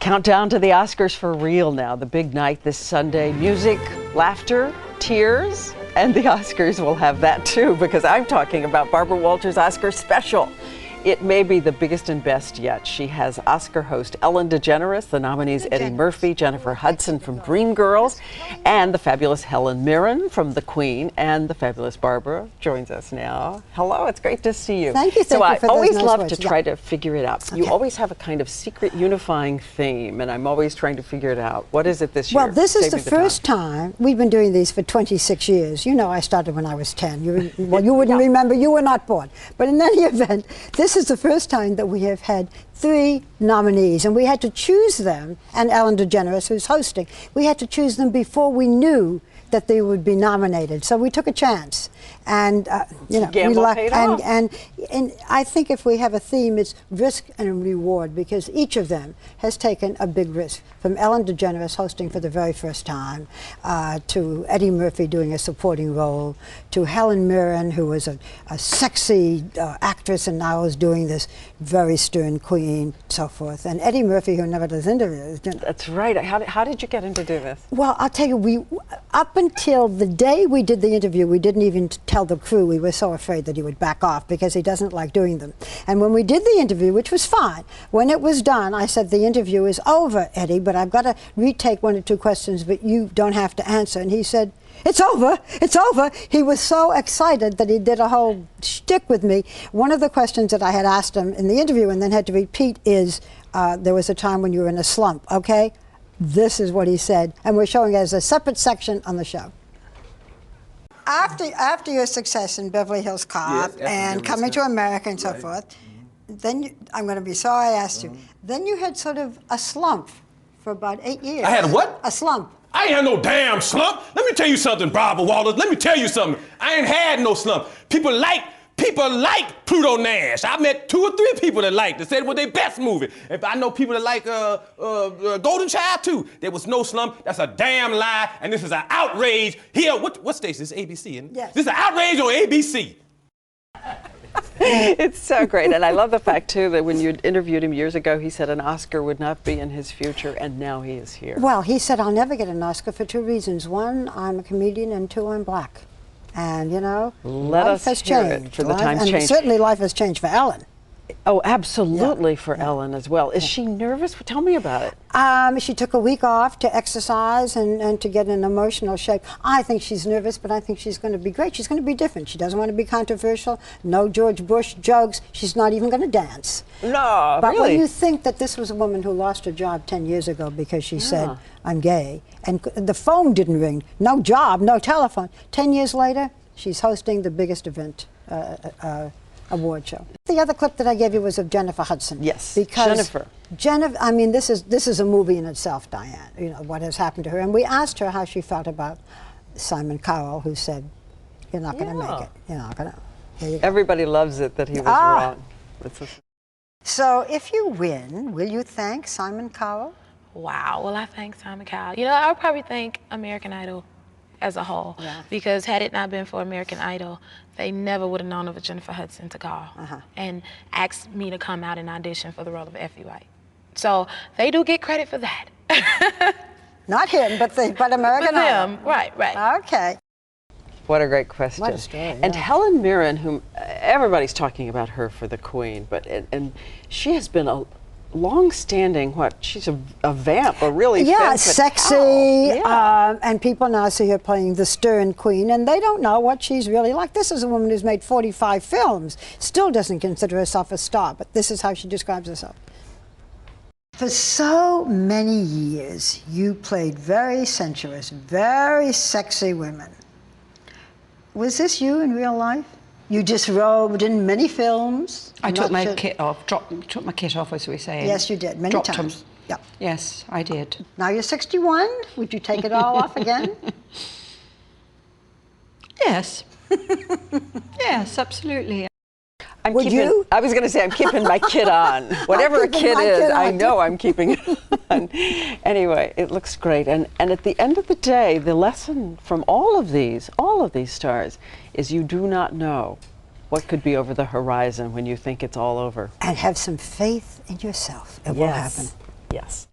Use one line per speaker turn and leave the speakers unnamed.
Countdown to the Oscars for real now. The big night this Sunday. Music, laughter, tears, and the Oscars will have that too, because I'm talking about Barbara Walters' Oscar special. It may be the biggest and best yet. She has Oscar host Ellen DeGeneres, the nominees Eddie Murphy, Jennifer Hudson from Dreamgirls, and the fabulous Helen Mirren from The Queen, and the fabulous Barbara joins us now. Hello, it's great to see you.
Thank you.
So I always love to
yeah.
try to figure it out. You always have a kind of secret unifying theme, and I'm always trying to figure it out. What is it this year?
Well, this is the first time. We've been doing these for 26 years. You know, I started when I was 10. Well, you wouldn't remember. You were not born. But in any event, this is the first time that we have had 3 nominees, and we had to choose them, and Ellen DeGeneres, who's hosting, we had to choose them before we knew that they would be nominated. So we took a chance, and you know, and I think if we have a theme, it's risk and reward, because each of them has taken a big risk. From Ellen DeGeneres hosting for the very first time, to Eddie Murphy doing a supporting role, to Helen Mirren, who was a sexy actress and now is doing this very stern queen, so forth, and Eddie Murphy, who never does interviews.
That's right. How did you get into do this?
Well, I'll tell you, up until the day we did the interview, we didn't even tell the crew. We were so afraid that he would back off because he doesn't like doing them. And when we did the interview, which was fine, when it was done, I said, the interview is over, Eddie, but I've got to retake 1 or 2 questions, but you don't have to answer. And he said, it's over, it's over. He was so excited that he did a whole shtick with me. One of the questions that I had asked him in the interview and then had to repeat is, there was a time when you were in a slump, okay? This is what he said, and we're showing it as a separate section on the show. After your success in Beverly Hills Cop and Coming to America and so forth, then I'm going to be sorry I asked you. Then you had sort of a slump for about 8 years.
I had a what?
A slump.
I ain't had no damn slump. Let me tell you something, Barbara Walters. Let me tell you something. I ain't had no slump. People like Pluto Nash. I met 2 or 3 people that liked it, said it was their best movie. If I know people that like Golden Child too. There was no slump. That's a damn lie, and this is an outrage. Here, what station? This is ABC, isn't it?
Yes.
This is an outrage on ABC.
It's so great, and I love the fact too that when you interviewed him years ago, he said an Oscar would not be in his future, and now he is here.
Well, he said, I'll never get an Oscar for 2 reasons. 1, I'm a comedian, and 2, I'm black. And, you know, life has changed.
For the times changed.
And certainly life has changed for Ellen.
Oh, absolutely, for Ellen as well. Is she nervous? Tell me about it.
She took a week off to exercise and to get in emotional shape. I think she's nervous, but I think she's going to be great. She's going to be different. She doesn't want to be controversial. No George Bush jokes. She's not even going to dance.
No,
but
really?
when you think that this was a woman who lost her job 10 years ago because she said, I'm gay, and the phone didn't ring, no job, no telephone. 10 years later, she's hosting the biggest event, award show. The other clip that I gave you was of Jennifer Hudson.
Yes,
because Jennifer, I mean, this is a movie in itself, Diane, you know, what has happened to her. And we asked her how she felt about Simon Cowell, who said, you're not going to make it. You're not going to.
Everybody loves it that he was wrong.
So if you win, will you thank Simon Cowell?
Wow, well, I thank Simon Cowell. You know, I would probably thank American Idol as a whole, because had it not been for American Idol, they never would have known of a Jennifer Hudson to call and ask me to come out and audition for the role of Effie White. So they do get credit for that.
Not him, but American Idol.
Right.
Okay.
What a great question.
What a story,
and Helen Mirren, whom everybody's talking about her for the Queen, but and she has been a long-standing, she's a vamp, a really
sexy, and people now see her playing the stern queen, and they don't know what she's really like. This is a woman who's made 45 films, still doesn't consider herself a star, but this is how she describes herself. For so many years, you played very sensuous, very sexy women. Was this you in real life? You disrobed in many films.
I took my kit off, took my kit off, as we say.
Yes, you did, many times. Yep.
Yes, I did.
Now you're 61. Would you take it all off again?
Yes. Yes, absolutely.
I was going to say, I'm keeping my kit on. Whatever a kit is, I know I'm keeping it on. Anyway, it looks great. And at the end of the day, the lesson from all of these stars, is you do not know what could be over the horizon when you think it's all over.
And have some faith in yourself. It will happen.
Yes.